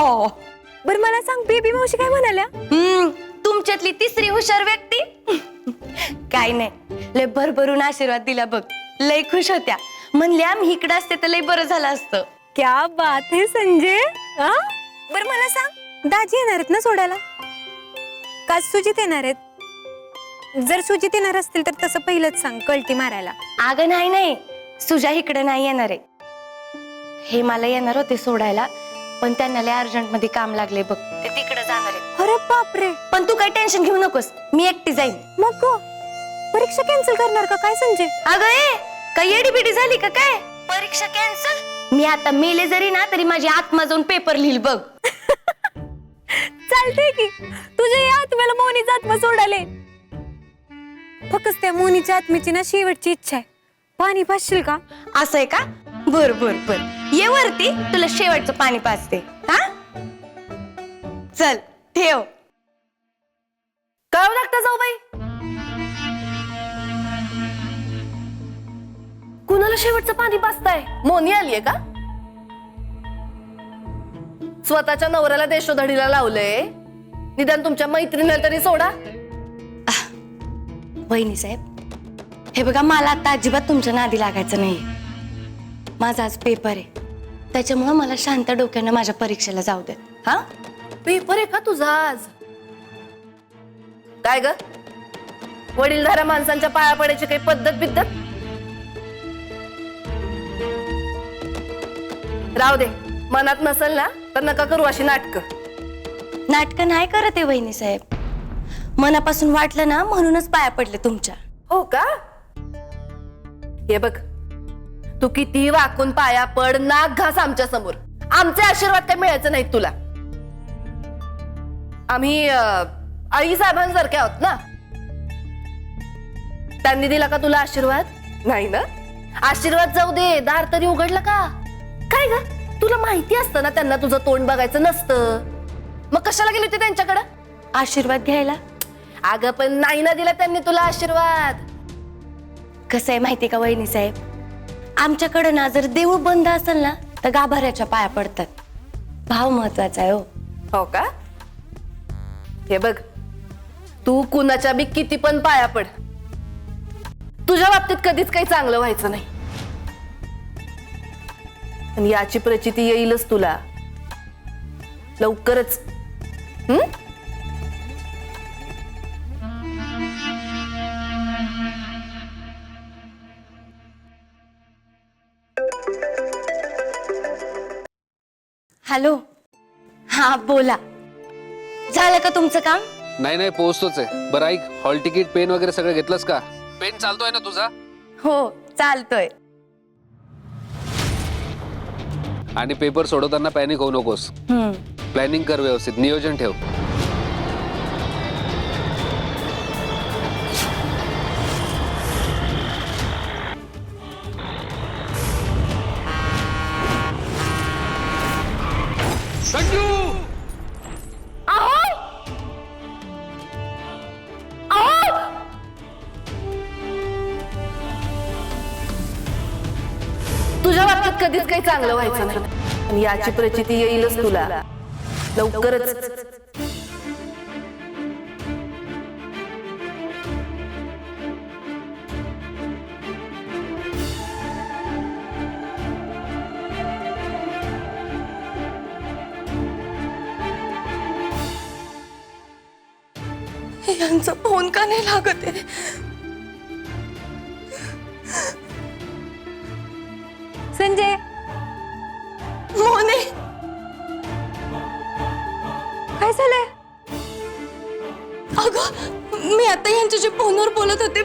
हो. बरं मला सांग, बेबी मावशी काय म्हणाल्या? तुमच्यातली तिसरी हुशार व्यक्ती. काय नाही, लय भरभरून आशीर्वाद दिला बघ. लय खुश होत्या, म्हणल्या मी इकडे असते तर लय बरं झालं असतं. क्या बात है संजय. बरं मला सांग, दाजी येणार आहेत ना सोडायला? का सुजित येणार आहेत? जर सुजित येणार असतील तर तसं पहिलंच सांग, कळती मारायला. अगं नाही, सुजा इकडे नाही येणार आहे. हे मला येणार होते सोडायला, पण त्यांना लय अर्जंट मध्ये काम लागले बघ, ते तिकडे जाणार आहे. अरे बापरे. पण तू काही टेन्शन घेऊ नकोस, मी एकटी जाईन. मग परीक्षा कॅन्सल करणार का काय संजय? अगं काही एडीबिडी झाली का काय? परीक्षा कॅन्सल? मी आता मेले जरी ना तरी माझी आत्मा जाऊन पेपर लिहिल बघ. चालतंय की, तुझ्या या आत्म्याला मोनीचा आत्मा सोडाले. फक्त त्या मोनीच्या आत्म्याची ना शेवटची इच्छा आहे, पाणी पाजशील का? असं आहे का? बर बर बर, ये वरती, तुला शेवटचं पाणी पाजते. हा चल ठेव. काय लागतं जाऊ बाई? कुणाला शेवटचं पाणी पाजताय? मोनी आलीये का? स्वतःच्या नवऱ्याला देशोधडीला लावलंय, निदान तुमच्या मैत्रिणीला तरी सोडा. वहिनी साहेब, हे बघा, मला आता अजिबात तुमच्या नादी लागायचं नाही. माझा आज पेपर आहे, त्याच्यामुळे मला शांत डोक्यानं माझ्या परीक्षेला जाऊ देत. हा, पेपर आहे का तुझा आज? काय ग, वडीलधाऱ्या माणसांच्या पाया पडायची काही पद्धत बिद्धत? राहू दे, मनात नसेल ना तर नका करू अशी नाटकं नाही करत आहे वहिनी साहेब. मनापासून वाटलं ना म्हणूनच पाया पडले तुमच्या. हो का? हे बघ, तू किती वाकून पाया पड, नाक घास आमच्या समोर, आमचे आशीर्वाद काय मिळायचं नाहीत तुला. आम्ही आई साहेबांसारखे आहोत ना. त्यांनी दिला का तुला आशीर्वाद? नाही ना. आशीर्वाद जाऊ दे, दार तरी उघडलं का? काय ग, तुला माहिती असतं ना त्यांना तुझं तोंड बघायचं नसतं, मग कशाला गेली होती त्यांच्याकडं आशीर्वाद घ्यायला? अगं पण नाही ना दिला त्यांनी तुला आशीर्वाद. कसं आहे माहिती का वहिनी साहेब, आमच्याकडे ना जर देऊळ बंद असेल ना तर गाभाऱ्याच्या पाया पडतात. भाव महत्वाचा आहे. हो का? हे बघ, तू कुणाच्या बी किती पण पाया पड, तुझ्या बाबतीत कधीच काही चांगलं व्हायचं नाही. आणि याची प्रचिती येईलच तुला लवकरच. हॅलो, हा बोला. झालं का तुमचं काम? नाही पोहोचतोच आहे. बरं ऐक, हॉल तिकीट, पेन वगैरे सगळं घेतलंस का? पेन चालतोय ना तुझा? हो चालतोय. आणि पेपर सोडवताना पॅनिक होऊ नकोस. प्लॅनिंग कर, व्यवस्थित नियोजन ठेव. संजू, तुझ्या बाबतीत कधीच काही चांगलं व्हायचं नाही. आणि याची प्रचिती येईलच तुला लवकरच. यांचा फोन का नाही लागत आहे? संजय, मोने, काय झालंय? अगं मी आता यांच्याशी फोनवर बोलत होते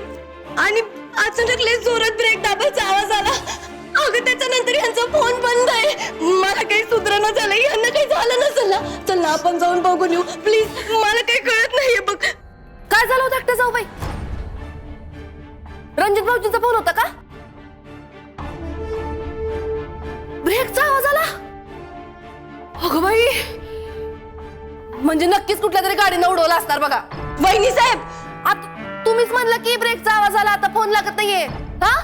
आणि अचानक लय जोरात ब्रेक दाबायचा आवाज आला. अगं त्याच्यानंतर यांचा फोन बंद आहे. मला काही सुधारणा झालं, यांना काही झालं नसेल ना. चल ना आपण जाऊन बघून येऊ प्लीज, मला काही कळत नाहीये बघ. काय झालं होतं एकटं जाऊ बाई? रणजित भाऊजींचा फोन होता का? ब्रेकचा आवाज आला? अगं बाई, म्हणजे नक्कीच कुठल्या तरी गाडीनं उडवला असणार बघा. वहिनी साहेब, आता तुम्हीच म्हणलं की ब्रेकचा आवाज आला, आता फोन लागत नाहीये. हा,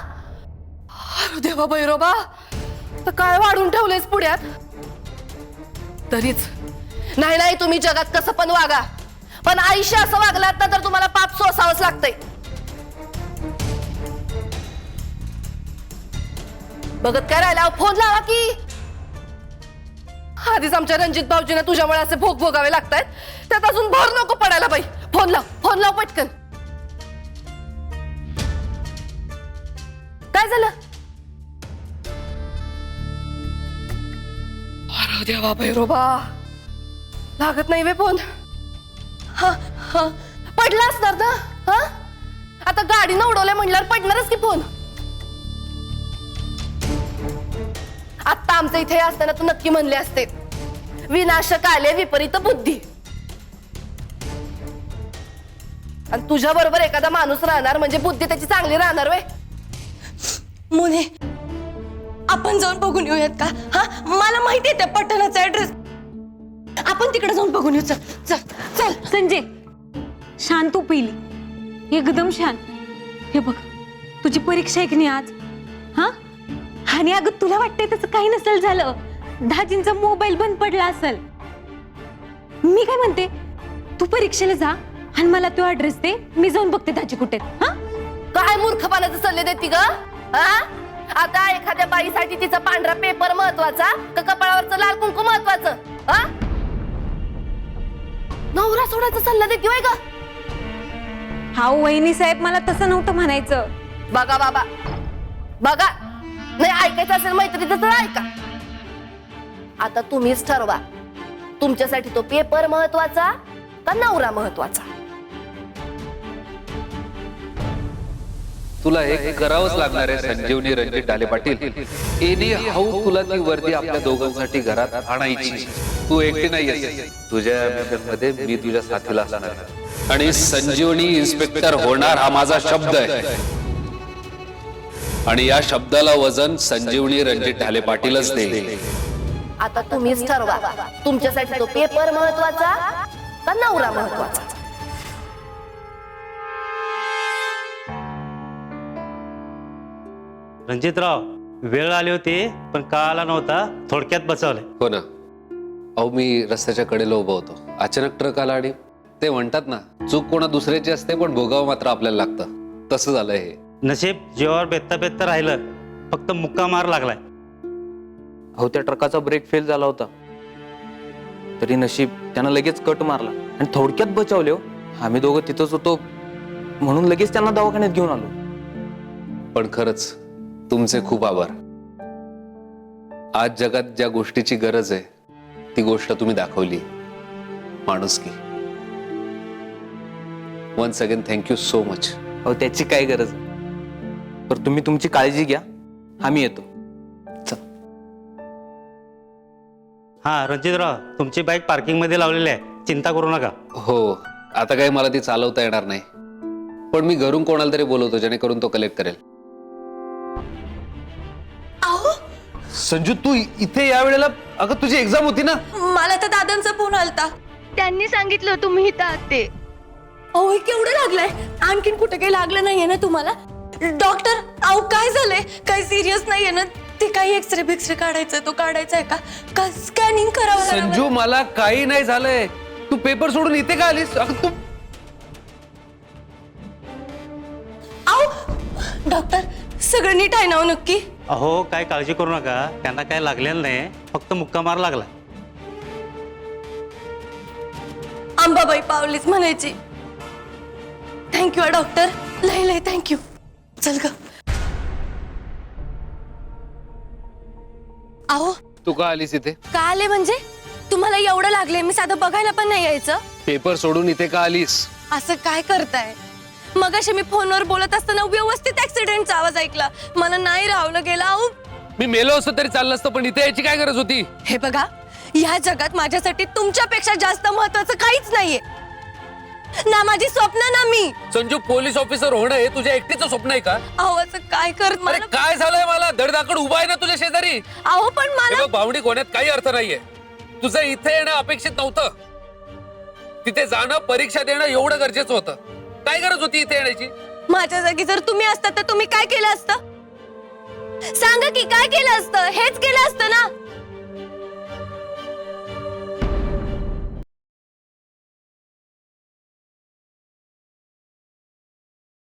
अरे देवा बैरोबा, तर काय वाढून ठेवलंयस पुढ्यात. तरीच नाही नाही, तुम्ही जगात कसं पण वागा, पण आयुष्य असं वागलात ना तर तुम्हाला पाप सोसावंच लागतंय. बघत काय राहिला, फोन लावा की. आधीच आमच्या रणजित भाऊजींना तुझ्यामुळे असे भोग भोगावे लागतायत, त्यात अजून भर नको पडायला बाई. फोन लाव पटकन. काय झालं? अरे देवा भैरोबा, लागत नाही वे फोन. पडला असणार ना. हा, आता गाडीनं उडवलंय म्हणल्यावर पडणारच की फोन. आता आमचं इथे असताना तू नक्की म्हणले असते, विनाशक आले विपरीत बुद्धी. आणि तुझ्या बरोबर एखादा माणूस राहणार म्हणजे बुद्धी त्याची चांगली राहणार वे. मुने, आपण जाऊन बघून येऊयात का? हा, मला माहिती आहे त्या पట్టणाचा ऍड्रेस. आपण तिकडे जाऊन बघून येऊ. चल चल चल. संजय, शांत हो पहिली, एकदम शांत. हे बघ, तुझी परीक्षा आहे की नाही आज? हा, आणि अगं तुला वाटतंय त्याचं काही नसेल झालं, दाजींचा मोबाईल बंद पडला असेल. मी काय म्हणते, तू परीक्षेला जा आणि मला तो ऍड्रेस दे, मी जाऊन बघते दाजी कुठे. हा, काय मूर्खपणाचे सल्ले देती ग? हा, आता एखाद्या बाईसाठी तिचा पांढरा पेपर महत्वाचा का कपाळावरचं लाल कुंकू महत्वाचं? हा, नवरा सोडायचा सल्ला देती होय ग? हा वहिनी साहेब, मला तसं नव्हतं म्हणायचं. बघा बाबा, बघा, नाही ऐकायचं असेल मैत्रीचं तर ऐका. आता तुम्हीच ठरवा, तुमच्यासाठी तो पेपर महत्वाचा का नवरा महत्वाचा? तुला हे करावंच लागणार आहे संजीवनी रणजित ढाले पाटील. एनी हाऊ तुला ती वर्दी आपल्या दोघांसाठी घरात आणायची. तू एकटी नाहीयेस, तुझ्या मिशन मध्ये मी तुझ्या साथीला असणार आणि संजीवनी इन्स्पेक्टर होणार हा माझा शब्द आहे. आणि या शब्दाला वजन संजीवनी रणजित ढाले पाटीलच देईल. आता तुम्हीच ठरवा, तुमच्यासाठी तो पेपर महत्वाचा का नवरा महत्वाचा? रणजितराव, वेळ आली होती पण का आला नव्हता, थोडक्यात बचावले. हो ना. अहो, मी रस्त्याच्या कडेला उभा होतो, अचानक ट्रक आला आणि ते म्हणतात ना, चूक कोणा दुसऱ्याची असते पण भोगावं मात्र आपल्याला लागतं. तसं झालंय हे. नशीब जीवावर बेत्ता बेत्ता राहिलं, फक्त मुक्का मार लागलाय. अहो, त्या ट्रकाचा ब्रेक फेल झाला होता, तरी नशीब त्यानं लगेच कट मारला आणि थोडक्यात बचावले. हो, आम्ही दोघं तिथंच होतो म्हणून लगेच त्यांना दवाखान्यात घेऊन आलो. पण खरंच तुमचे खूप आभार. आज जगात ज्या गोष्टीची गरज आहे ती गोष्ट तुम्ही दाखवली, माणुसकी. Once again thank you so much. अहो, त्याची काय गरज, तर तुम्ही तुमची काळजी घ्या, आम्ही येतो. हा रणजितराव, तुमची बाईक पार्किंग मध्ये लावलेली आहे, चिंता करू नका. हो, आता काही मला ती चालवता येणार नाही, पण मी घरून कोणाला तरी बोलवतो जेणेकरून तो कलेक्ट करेल. अहो, संजू, तू इथे या वेळेला? अगं, तुझी एक्झाम होती ना. मला तर दादांचा फोन आलता, त्यांनी सांगितलं तुम्ही इथं आहात ते. अहो, केवढं लागलंय? आणखीन कुठे काही लागलं नाहीये ना तुम्हाला? डॉक्टर, अहो काय झालंय? काही सिरियस नाहीये ना? ते काही एक्सरे बिक्सरे काढायचं, तो काढायचा आहे का स्कॅनिंग करावं? संजू, मला काही नाही झालंय. तू पेपर सोडून इथे का आलीस? अगं तू. अहो डॉक्टर, सगळं नीट आहे ना हो नक्की? अहो, काय काळजी करू नका, त्यांना काय लागलेलं नाही, फक्त मुक्का मार लागलाय. अंबाबाई पावलीच म्हणायची. थँक्यू डॉक्टर, लय लय थँक्यू. चल ग. अहो, तू का आलीस इथे? का आले म्हणजे? तुम्हाला एवढं लागले, मी साधं बघायला पण नाही यायचं? पेपर सोडून इथे का आलीस? असं काय करताय? मगाशी मी फोनवर बोलत असताना व्यवस्थित ऍक्सिडेंटचा आवाज ऐकला, मला नाही राहवलं गेला. अहो, मी मेलो असतो तरी चाललं असतं, पण इथे यायची काय गरज होती? हे बघा, या जगात माझ्यासाठी तुमच्यापेक्षा जास्त महत्वाचं काहीच नाहीये. ना माझी स्वप्न ना मी. संजू, पोलीस ऑफिसर होणं हे तुझ्या एकटीचं स्वप्न आहे का? अहो, असं काय करत अरे मला? काय झालंय? मला धडधाकड उभा आहे ना तुझ्या शेजारी. अहो पण मला भावनिक होण्यात काही अर्थ नाहीये. तुझं इथे येणं अपेक्षित नव्हतं, तिथे जाणं, परीक्षा देणं एवढं गरजेचं होतं. काय गरज होती इथे येण्याची? माझ्या जागी जर तुम्ही असतात तर तुम्ही काय केलं असतं? सांगा की काय केलं असतं?